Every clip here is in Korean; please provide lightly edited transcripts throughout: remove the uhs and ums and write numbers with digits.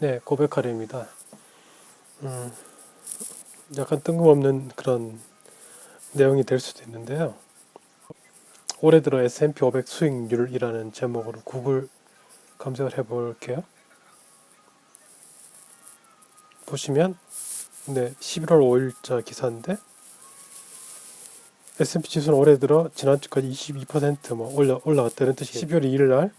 네, 고백하려입니다. 약간 뜬금없는 그런 내용이 될 수도 있는데요. 올해 들어 S&P 500 수익률이라는 제목으로 구글 검색을 해볼게요. 보시면, 네, 11월 5일자 기사인데, S&P 지수는 올해 들어 지난주까지 22% 올라갔다는 뜻이에요. 12월 2일 날,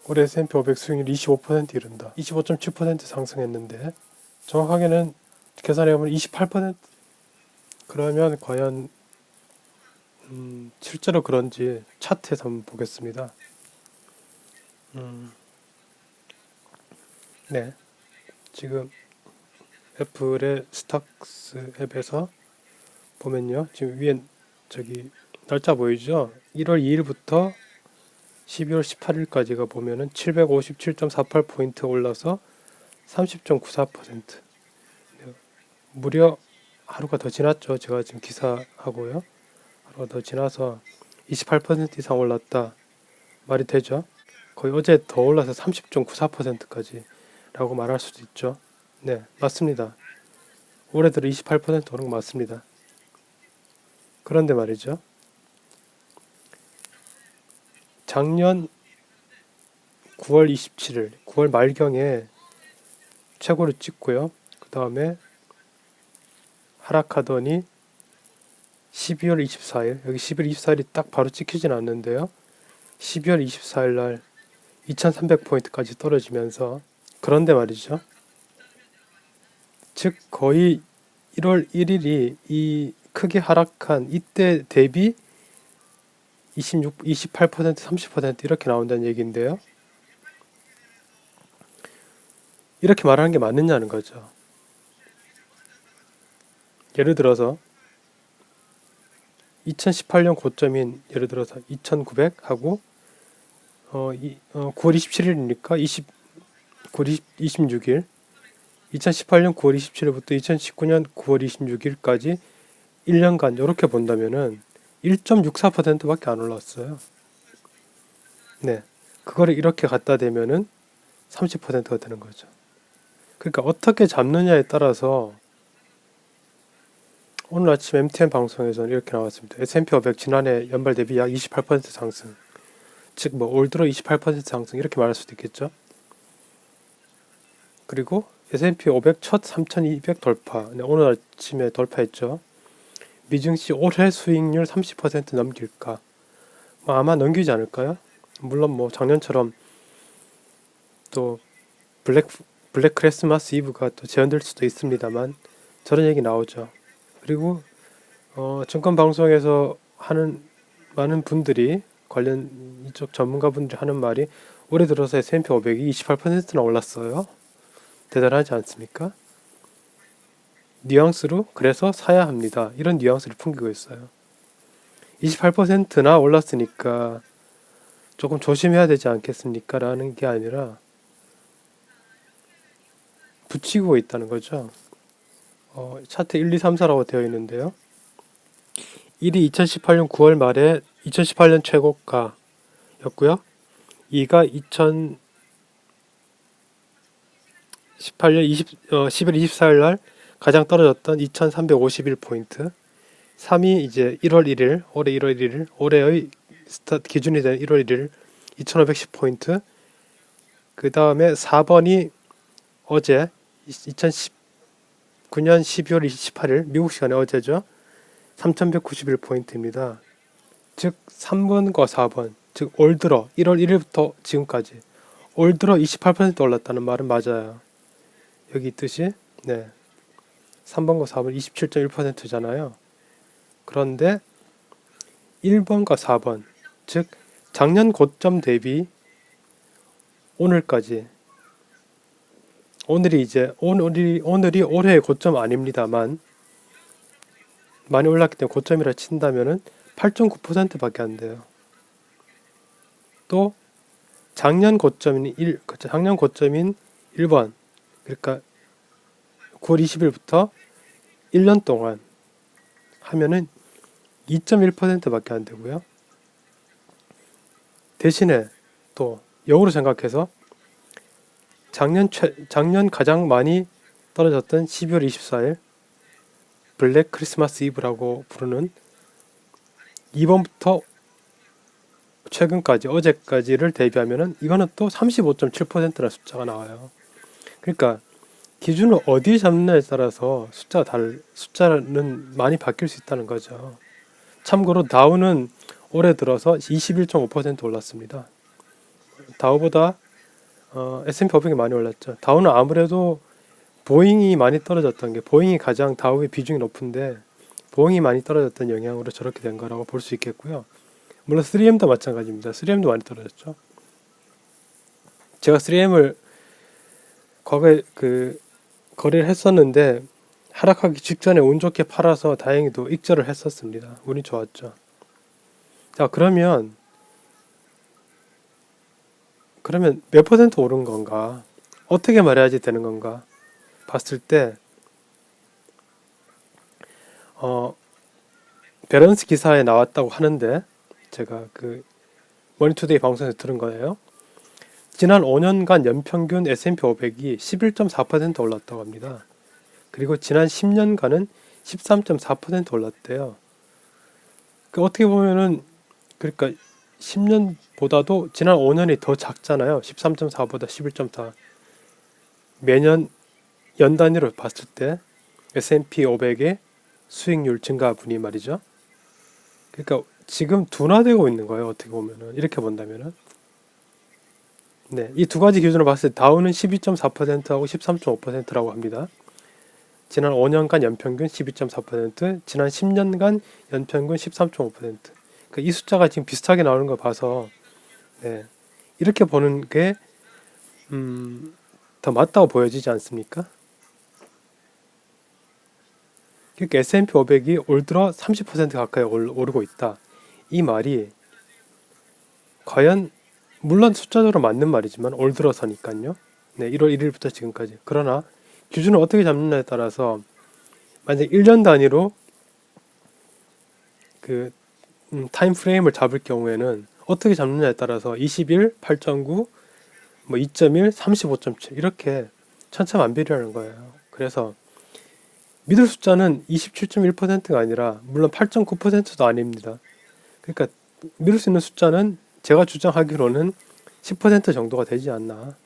올해 S&P 500 수익률 25% 이른다. 25.7% 상승했는데, 정확하게는 계산해보면 28%. 그러면 과연 실제로 그런지 차트에서 한번 보겠습니다. 네, 지금 애플의 스탁스 앱에서 보면요, 지금 위에 저기 날짜 보이죠? 1월 2일부터 12월 18일까지가 보면은 757.48포인트 올라서 30.94%. 무려 하루가 더 지났죠. 제가 지금 기사하고요. 하루가 더 지나서 28% 이상 올랐다. 말이 되죠? 거의 어제 더 올라서 30.94%까지 라고 말할 수도 있죠. 네, 맞습니다. 올해 들어 28% 오른 거 맞습니다. 그런데 말이죠. 작년 9월 27일, 9월 말경에 최고를 찍고요. 그 다음에 하락하더니 12월 24일, 여기 12월 24일이 딱 바로 찍히진 않는데요. 12월 24일 날 2300포인트까지 떨어지면서, 그런데 말이죠. 즉 거의 1월 1일이 이 크게 하락한 이때 대비 28%, 30% 이렇게 나온다는 얘기인데요. 이렇게 말하는 게 맞느냐는 거죠. 예를 들어서 2018년 고점인 예를 들어서 2900하고 9월 27일이니까 9월 26일 2018년 9월 27일부터 2019년 9월 26일까지 1년간 이렇게 본다면은 1.64%밖에 안 올랐어요. 네, 그거를 이렇게 갖다 대면은 30%가 되는 거죠. 그러니까 어떻게 잡느냐에 따라서 오늘 아침 MTN 방송에서는 이렇게 나왔습니다. S&P 500 지난해 연말 대비 약 28% 상승. 즉 뭐 올 들어 28% 상승 이렇게 말할 수도 있겠죠. 그리고 S&P 500 첫 3200 돌파. 네, 오늘 아침에 돌파했죠. 미증시 올해 수익률 30% 넘길까? 뭐 아마 넘기지 않을까요? 물론 뭐 작년처럼 또 블랙 크리스마스 이브가 또 재현될 수도 있습니다만 저런 얘기 나오죠. 그리고 증권 방송에서 하는 많은 분들이 관련 이쪽 전문가분들이 하는 말이 올해 들어서 S&P 500이 28%나 올랐어요. 대단하지 않습니까? 뉘앙스로 그래서 사야 합니다. 이런 뉘앙스를 풍기고 있어요. 28%나 올랐으니까 조금 조심해야 되지 않겠습니까? 라는 게 아니라 붙이고 있다는 거죠. 차트 1, 2, 3, 4라고 되어 있는데요. 1이 2018년 9월 말에 2018년 최고가였고요. 2가 2018년 10월 24일 날 가장 떨어졌던 2351포인트. 3이 이제 1월 1일, 올해 1월 1일, 올해의 스타트 기준이 된 1월 1일 2510포인트. 그 다음에 4번이 어제 2019년 12월 28일 미국 시간에 어제죠. 3191포인트입니다. 즉 3번과 4번, 즉 올 들어 1월 1일부터 지금까지 올 들어 28% 올랐다는 말은 맞아요. 여기 있듯이 네, 3번과 4번 27.1%잖아요. 그런데 1번과 4번, 즉 작년 고점 대비 오늘까지, 오늘이 올해의 고점 아닙니다만 많이 올랐기 때문에 고점이라 친다면은 8.9%밖에 안 돼요. 또 작년 고점인 1번, 그러니까 9월 20일부터 1년 동안 하면은 2.1%밖에 안 되고요. 대신에 또 역으로 생각해서 작년 가장 많이 떨어졌던 12월 24일 블랙 크리스마스 이브라고 부르는 이번부터 최근까지 어제까지를 대비하면은 이거는 또 35.7%라는 숫자가 나와요. 그러니까 기준을 어디 잡느냐에 따라서 숫자는 많이 바뀔 수 있다는 거죠. 참고로 다우는 올해 들어서 21.5% 올랐습니다. 다우보다 S&P 500이 많이 올랐죠. 다우는 아무래도 보잉이 많이 떨어졌던 게, 보잉이 가장 다우의 비중이 높은데 보잉이 많이 떨어졌던 영향으로 저렇게 된 거라고 볼 수 있겠고요. 물론 3M도 마찬가지입니다. 3M도 많이 떨어졌죠. 제가 3M을 과거에 거래를 했었는데 하락하기 직전에 운 좋게 팔아서 다행히도 익절을 했었습니다. 운이 좋았죠. 자, 그러면 몇 퍼센트 오른 건가? 어떻게 말해야지 되는 건가? 봤을 때 밸런스 기사에 나왔다고 하는데, 제가 머니투데이 방송에서 들은 거예요. 지난 5년간 연평균 S&P 500이 11.4% 올랐다고 합니다. 그리고 지난 10년간은 13.4% 올랐대요. 어떻게 보면은, 그러니까 10년보다도 지난 5년이 더 작잖아요. 13.4보다 11.4. 매년 연 단위로 봤을 때 S&P 500의 수익률 증가분이 말이죠. 그러니까 지금 둔화되고 있는 거예요. 어떻게 보면은, 이렇게 본다면은. 네, 이 두 가지 기준으로 봤을 때 다우는 12.4%하고 13.5%라고 합니다. 지난 5년간 연평균 12.4%, 지난 10년간 연평균 13.5%. 그러니까 이 숫자가 지금 비슷하게 나오는 걸 봐서, 네, 이렇게 보는 게 더 맞다고 보여지지 않습니까? 그러니까 S&P 500이 올 들어 30% 가까이 오르고 있다. 이 말이 과연, 물론 숫자적으로 맞는 말이지만 올 들어서니까요. 네, 1월 1일부터 지금까지. 그러나 기준을 어떻게 잡느냐에 따라서 만약 1년 단위로 타임 프레임을 잡을 경우에는 어떻게 잡느냐에 따라서 21, 8.9, 2.1, 35.7 이렇게 천차만별이라는 거예요. 그래서 믿을 숫자는 27.1%가 아니라, 물론 8.9%도 아닙니다. 그러니까 믿을 수 있는 숫자는 제가 주장하기로는 10% 정도가 되지 않나,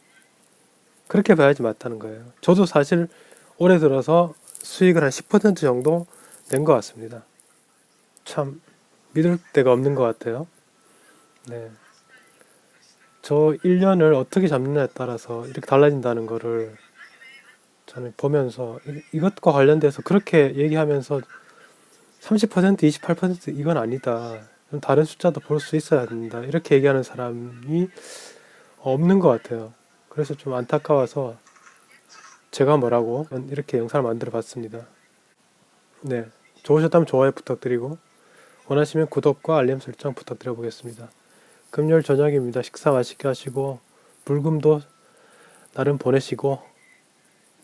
그렇게 봐야지 맞다는 거예요. 저도 사실 올해 들어서 수익을 한 10% 정도 낸 것 같습니다. 참 믿을 데가 없는 것 같아요. 네, 저 1년을 어떻게 잡느냐에 따라서 이렇게 달라진다는 거를 저는 보면서, 이것과 관련돼서 그렇게 얘기하면서 30%, 28% 이건 아니다, 좀 다른 숫자도 볼 수 있어야 된다, 이렇게 얘기하는 사람이 없는 것 같아요. 그래서 좀 안타까워서 제가 뭐라고 이렇게 영상을 만들어 봤습니다. 네, 좋으셨다면 좋아요 부탁드리고, 원하시면 구독과 알림 설정 부탁드려 보겠습니다. 금요일 저녁입니다. 식사 맛있게 하시고 불금도 나름 보내시고,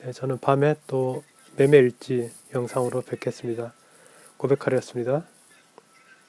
네, 저는 밤에 또 매매 일지 영상으로 뵙겠습니다. 고백하려였습니다.